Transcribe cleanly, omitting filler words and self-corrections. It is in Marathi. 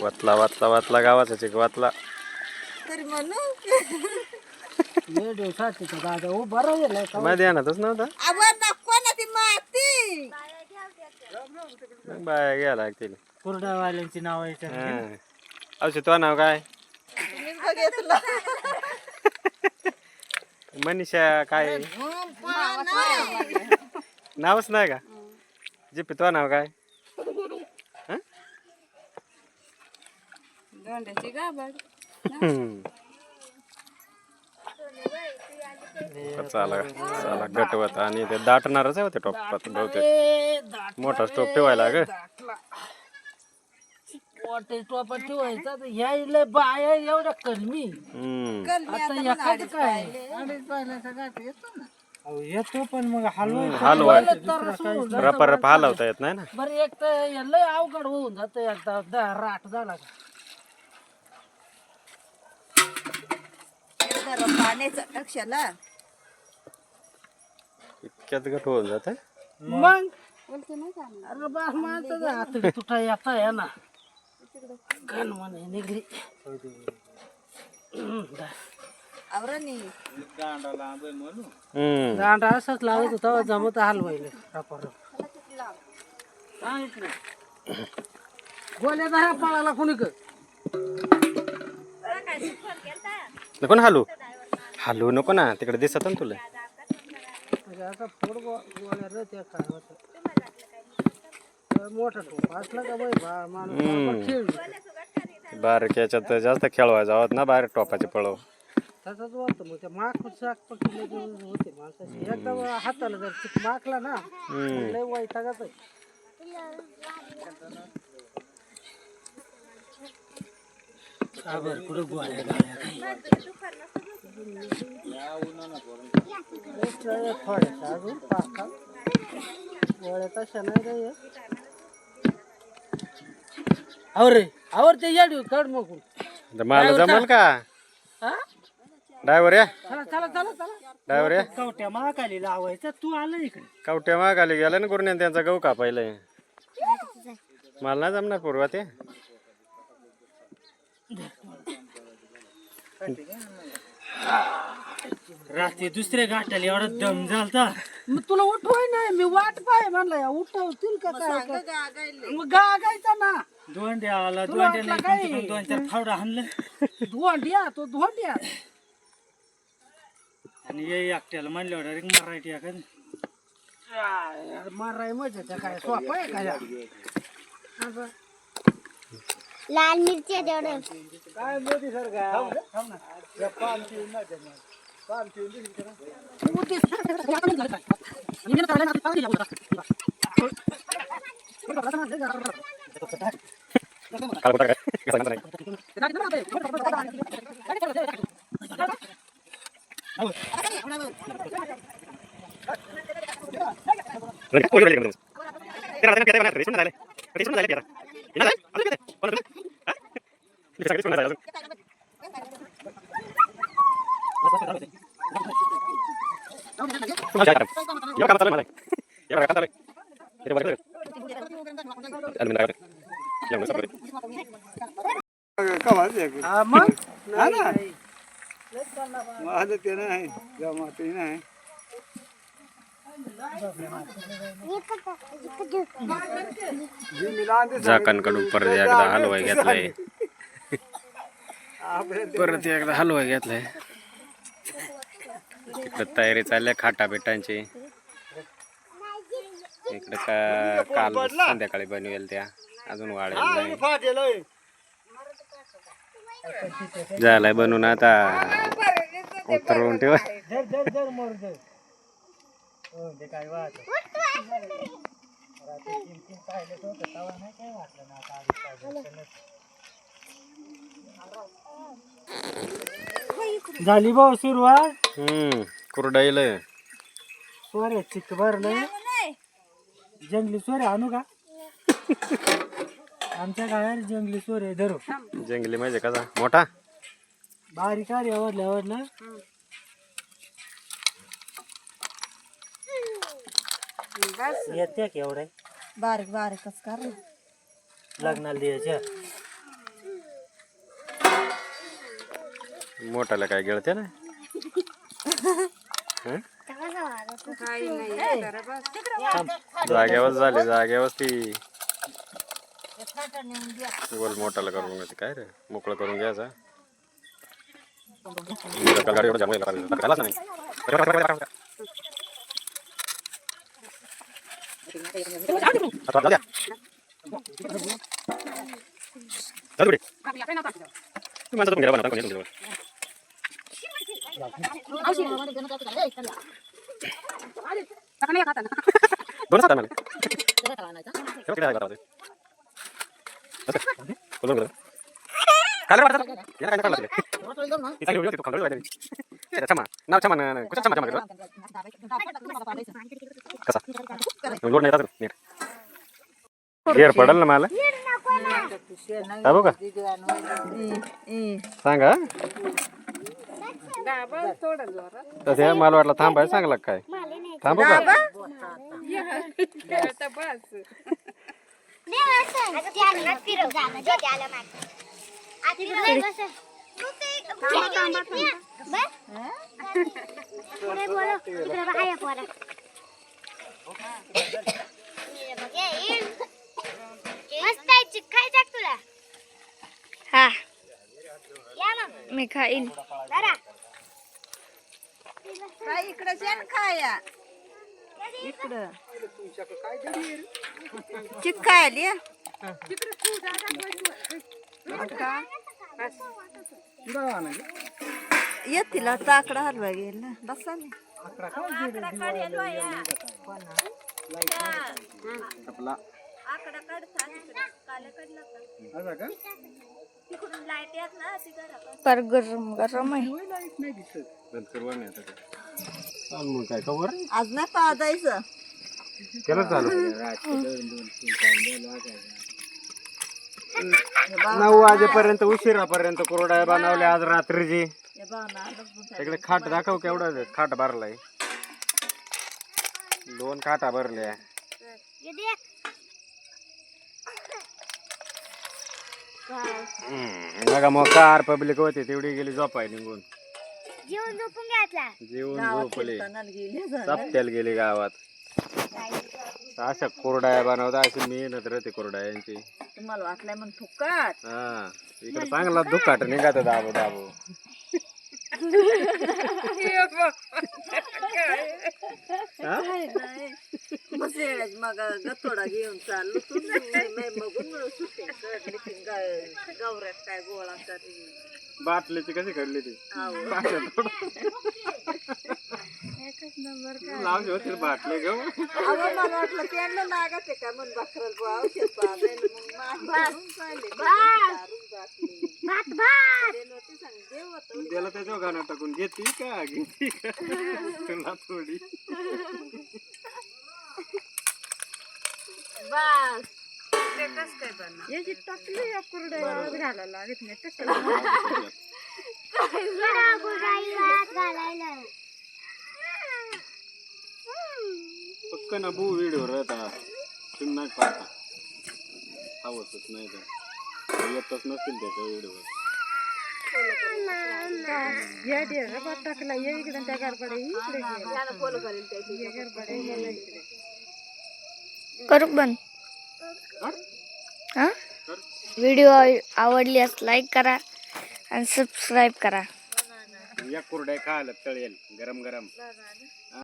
वातला वातला वातला गावाचा चिक वातला तरी म्हणू लय दिवसात तिथं दादा ओ बरं गेलं का मध्ये आणतच नव्हता आवर नको ना ती माती मग बाया घ्यायला लागतील कुरडावाल्यांची नाव आहे औषध तो नाव काय मी बघितलं मनीषा काय नावच नाही का जिप्पी तो नाव काय दोंड्याची गाभड चला चला गटवत आणि ते दाटणारच आहे होते टोपात बहुतेक मोठा स्टोप ठेवायला ग वाटे टोपा ठेवायचा तर ह्या इले बाया एवढ्या कलमी आता या काय काय अडीच पाहिल्याचा गाठ येतो ना येतो पण मग हलवाय रपा रपा हलवता येत नाही ना बरं एक तर लय अवघड होऊन जात एकदा राट झाला का पाण्याचं लक्षाला इतक्यात गट होऊन जात मग अरे बास माणसं हात तुटा येता या ना गण म्हणे निघली आवरानी दांडा असंच लावत होता जमत हलवायला गोल्या दहा पळाला कोणी नको ना हलू हलू नको ना तिकडे दिसत ना तुला आता फोड गोळ्या रे त्या काय होतं मोठा टोप असला का बाई माणूस खेळ बारीक याच्यात जास्त खेळवायचं आहोत ना बारीक टोपाचे पळव तसंच होतं मग त्या माख शाक पकडले होते माणसाची एकदा हाताला जर चिक माखला ना लय वैतागाच आहे कुठं गोळ्या थोड्याशा अजून पाच गोळ्या तशा नाही रे आवर ते याडी काढ मग मला जमल का ड्रायव्हर या चला चला चला चला ड्रायव्हर या कवट्या महाकाली लावायचा तू आला इकडे कवट्या मागाली गेला ना गुरुने त्यांचा गहू कापायला मला नाही जमणार पूर्वा ते रात्री दुसऱ्या गाठाला एवढा दम झालता मग तुला उठवाय नाही मी वाट पाय म्हणलं उठवतील का काय मग गागायचा ना दोंड्या आला दोंड्याला दोन चार फावडा हाणलं धोंड्या तो धोंड्या आणि ये एकट्याला म्हणल्यावर डायरेक्ट मराठी या माराय मजा काय सोपं आहे का लाल मिरची तेवढं काय मोदी सर झाकणकडून परत एकदा हलवाय घेतलाय परत एकदा हलवाय घेतलाय तिकडे तयारी चालल्या खाटा बेटांची इकडे काल संध्याकाळी बनवेल त्या अजून वाढेल नाही झालाय बनवून आता उतरवून ठेवा झाली भाऊ सुरुवात कुरडाईल सोऱ्या चिक भरलं जंगली सोऱ्या आणू का आमच्या गावात जंगली सोरे धरू जंगली म्हणजे कसा मोठा बारीक आहे आवडलं येते केवढं बारीक बारीकच कर रे. लग्नाला द्यायच्या मोठाला काय गिळते ना हं? काही नाही जरा बस. जाग्यावर झाली जाग्यावर ती बोल मोठाला करून घ्यायचं काय रे मोकळं करून घ्यायचा घेर पडल ना मला थांबू का सांगा तसे मला वाटलं थांबायला सांगला काय थांबू का हा मी खाईल काय इकडं जेन खाया इकडं चिक्कायली येतील आता आकडा हलवा गेल ना बसा ना. पर गरम गरम आहे मग काय कवर आज नाही पाजायचं केलं चालू 9 वाजेपर्यंत उशिरापर्यंत कुरड्या बनवल्या आज रात्रीची तिकडे खाट दाखव केवढा खाट भरलाय 2 खाटा भरल्या बघा मग कार पब्लिक होती तेवढी गेली झोपाय निघून जेवण झोपून घ्यायचा जेवून झोपले सप्त्याला गेली गावात अशा कुरड्या बनवता अशी मेहनत राहते कुरड्यांची तुम्हाला वाटलंय म्हण फुकट हा इकडे चांगला दुखाट निघात दाबो दाबो मग गथोडा घेऊन चाललो बघून गवऱ्यात काय गोळा करी बाटलीची कशी काढली ती लावली होती बाटली घेऊ मला वाटलं त्यांना लागत आहे का म्हण बकरल औषध त्याला त्याच्या गाणं टाकून घेती का तुला थोडी याची टाकली या कुरड्या घालायला लागत नाही पक्क ना बू व्हिडिओ राहता तुम्ही नाही पाहता आवडतच नाही तर येतच नसतील त्याच्या व्हिडिओ टाकला इकडे त्या गडबडे करू बंद हा व्हिडिओ आवडल्यास लाईक करा आणि सबस्क्राईब करा या कुरड्या खायला तळेल गरम गरम